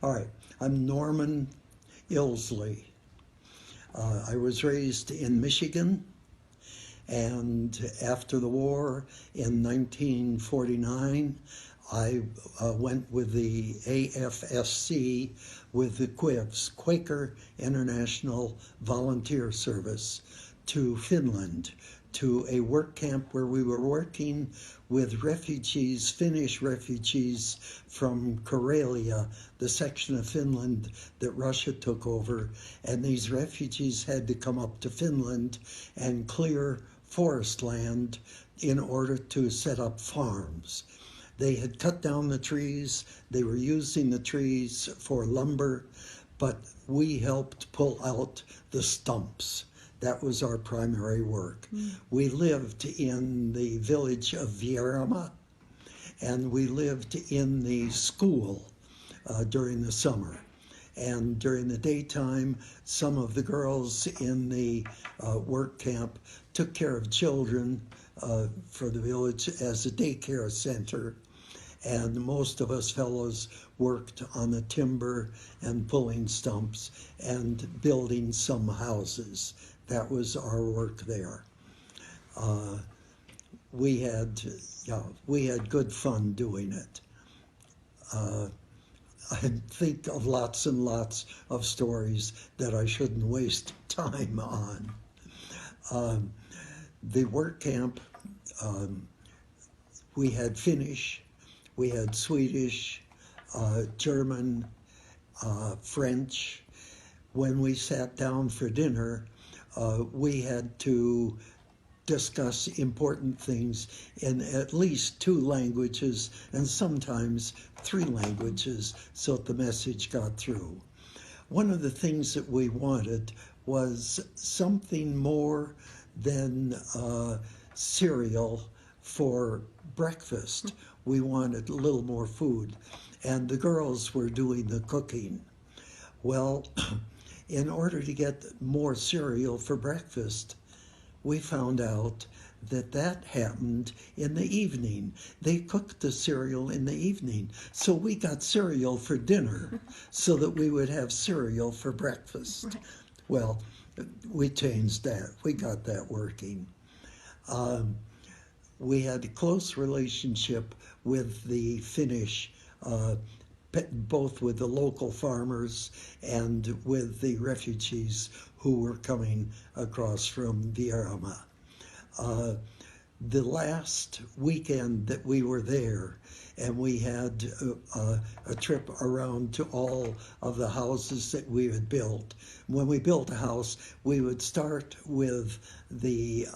All right, I'm Norman Ilsley. I was raised in Michigan, and after the war in 1949, I went with the AFSC with the QIVS, Quaker International Volunteer Service, to Finland, to a work camp where we were working with refugees, Finnish refugees from Karelia, the section of Finland that Russia took over. And these refugees had to come up to Finland and clear forest land in order to set up farms. They had cut down the trees, they were using the trees for lumber, but we helped pull out the stumps. That was our primary work. We lived in the village of Vierama, and we lived in the school during the summer. And during the daytime, some of the girls in the work camp took care of children for the village as a daycare center. And most of us fellows worked on the timber and pulling stumps and building some houses. That was our work there. We had good fun doing it. I think of lots and lots of stories that I shouldn't waste time on. The work camp, we had Finnish, we had Swedish, German, French. When we sat down for dinner, we had to discuss important things in at least 2 languages and sometimes 3 languages so that the message got through. One of the things that we wanted was something more than cereal for breakfast. We wanted a little more food, and the girls were doing the cooking. Well, in order to get more cereal for breakfast, we found out that happened in the evening. They cooked the cereal in the evening. So we got cereal for dinner so that we would have cereal for breakfast. Right. Well, we changed that. We got that working. We had a close relationship with the Finnish, both with the local farmers and with the refugees who were coming across from Vierama. The last weekend that we were there, and we had a trip around to all of the houses that we had built. When we built a house, we would start with the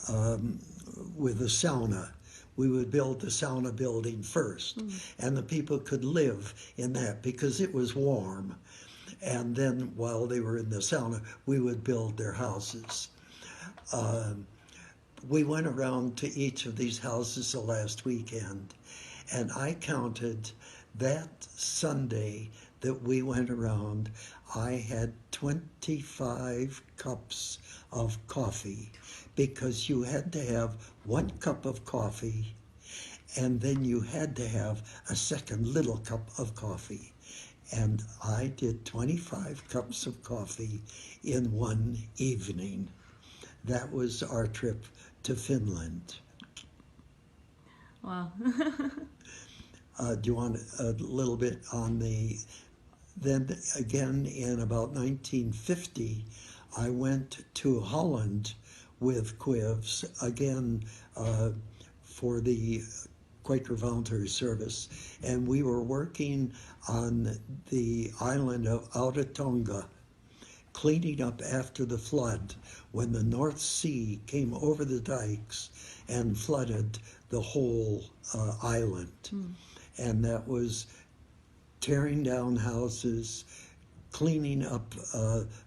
sauna. We would build the sauna building first, and the people could live in that because it was warm. And then while they were in the sauna, we would build their houses. We went around to each of these houses the last weekend, and I counted that Sunday that we went around, I had 25 cups of coffee, because you had to have 1 cup of coffee, and then you had to have a second little cup of coffee. And I did 25 cups of coffee in one evening. That was our trip to Finland. Wow. Do you want a little bit on then again in about 1950, I went to Holland with QIVS, again for the Quaker Voluntary Service, and we were working on the island of Oudatonga, cleaning up after the flood when the North Sea came over the dikes and flooded the whole island. And that was tearing down houses, cleaning up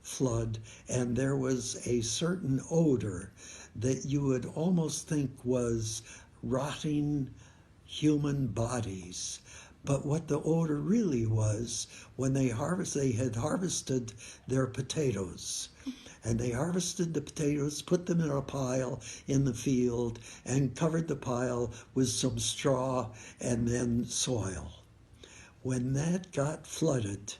flood, and there was a certain odor that you would almost think was rotting human bodies. But what the odor really was, when they had harvested their potatoes. And they harvested the potatoes, put them in a pile in the field, and covered the pile with some straw and then soil. When that got flooded,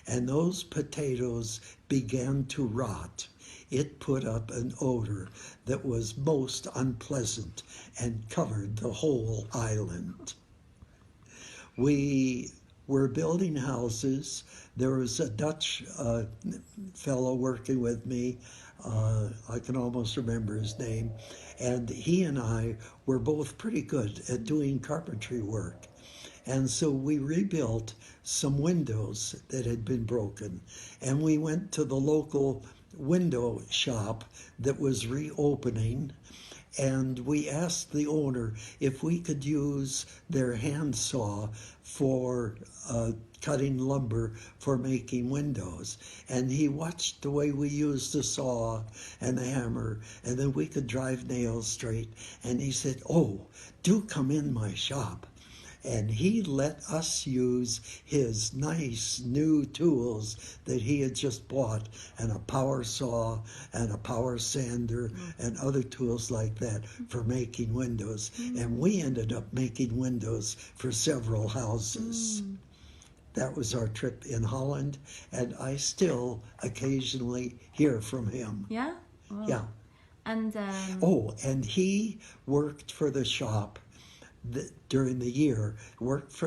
and those potatoes began to rot. It put up an odor that was most unpleasant and covered the whole island. We were building houses. There was a Dutch fellow working with me. I can almost remember his name. And he and I were both pretty good at doing carpentry work. And so we rebuilt some windows that had been broken. And we went to the local window shop that was reopening, and we asked the owner if we could use their handsaw for cutting lumber for making windows. And he watched the way we used the saw and the hammer, and then we could drive nails straight. And he said, "Oh, do come in my shop." And he let us use his nice new tools that he had just bought, and a power saw and a power sander and other tools like that for making windows. And we ended up making windows for several houses. That was our trip in Holland, and I still occasionally hear from him. Yeah? Oh. Yeah. And and he worked for the shop during the year, worked for